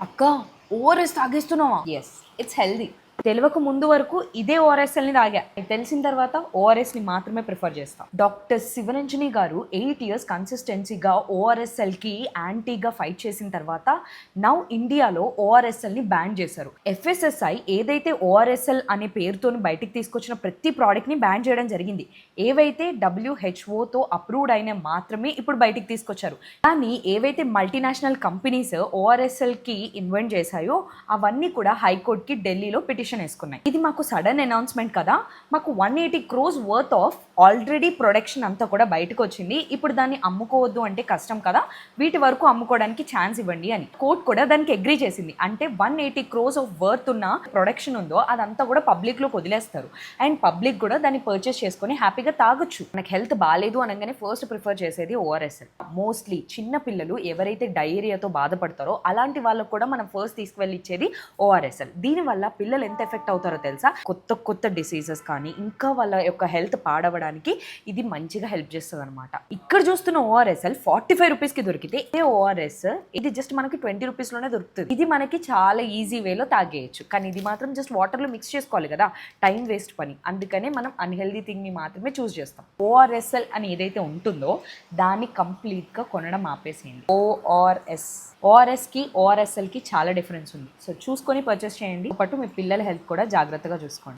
అక్క ఓఆర్ఎస్ తాగేస్తున్నావా? Yes, it's healthy. తెలియక ముందు వరకు ఇదే ఓఆర్ఎస్ఎల్ని తాగా. తెలిసిన తర్వాత ఓఆర్ఎస్ని మాత్రమే ప్రిఫర్ చేస్తాం. డాక్టర్ శివరంజని గారు 8 years కన్సిస్టెన్సీగా ఓఆర్ఎస్ఎల్కి యాంటీగా ఫైట్ చేసిన తర్వాత నౌ ఇండియాలో ఓఆర్ఎస్ఎల్ని బ్యాన్ చేశారు. ఎఫ్ఎస్ఎస్ఐ ఏదైతే ఓఆర్ఎస్ఎల్ అనే పేరుతో బయటికి తీసుకొచ్చిన ప్రతి ప్రోడక్ట్ని బ్యాన్ చేయడం జరిగింది. ఏవైతే డబ్ల్యూహెచ్ఓతో అప్రూవ్డ్ అయిన మాత్రమే ఇప్పుడు బయటికి తీసుకొచ్చారు. కానీ ఏవైతే మల్టీనేషనల్ కంపెనీస్ ఓఆర్ఎస్ఎల్కి ఇన్వెంట్ చేశాయో అవన్నీ కూడా హైకోర్టుకి ఢిల్లీలో పిటిషన్ వేసుకున్నాయి. ఇది మాకు సడన్ అనౌన్స్మెంట్ కదా, మాకు 180 crores worth of already production అంతా కూడా బయటకు వచ్చింది. ఇప్పుడు దాన్ని అమ్ముకోవద్దు అంటే కష్టం కదా, వీటి వరకు అమ్ముకోవడానికి ఛాన్స్ ఇవ్వండి అని కోర్టు కూడా దానికి అగ్రీ చేసింది. అంటే 180 crores ఆఫ్ వర్త్ ఉన్న ప్రొడక్షన్ ఉందో అదంతా కూడా పబ్లిక్లోకి వదిలేస్తారు అండ్ పబ్లిక్ కూడా దాన్ని పర్చేస్ చేసుకొని హ్యాపీగా తాగొచ్చు. మనకి హెల్త్ బాగాలేదు అనగానే ఫస్ట్ ప్రిఫర్ చేసేది ఓఆర్ఎస్ఎల్. మోస్ట్లీ చిన్న పిల్లలు ఎవరైతే డయేరియాతో బాధపడతారో అలాంటి వాళ్ళకు కూడా మనం ఫస్ట్ తీసుకువెళ్ళి ఇచ్చేది ఓఆర్ఎస్ఎల్. దీనివల్ల పిల్లలు ఎంత ఎఫెక్ట్ అవుతారో తెలుసా? కొత్త కొత్త డిసీజెస్ కానీ ఇంకా వాళ్ళ యొక్క హెల్త్ పాడవడానికి ఇది మంచిగా హెల్ప్ చేస్తుంది అనమాట. ఇక్కడ చూస్తున్న ఓఆర్ఎస్ఎల్ 45 రూపీస్కి దొరికితే ఏ ఓఆర్ఎస్ ఇది జస్ట్ మనకి 20 రూపీస్లోనే దొరుకుతుంది. ఇది మనకి చాలా ఈజీ వేలో తాగేయచ్చు. కానీ ఇది మాత్రం జస్ట్ వాటర్లో మిక్స్ చేసుకోవాలి కదా, టైం వేస్ట్ పని. అందుకనే మనం అన్హెల్దీ థింగ్ని మాత్రమే చూస్ చేస్తాం. ఓఆర్ఎస్ఎల్ అని ఏదైతే ఉంటుందో దాన్ని కంప్లీట్గా కొనడం ఆపేసేయండి. ఓఆర్ఎస్కి ఓఆర్ఎస్ఎల్కి చాలా డిఫరెన్స్ ఉంది. సో చూసుకొని పర్చేస్ చేయండి. పాటు మీ పిల్లల హెల్త్ కూడా జాగ్రత్తగా చూసుకోండి.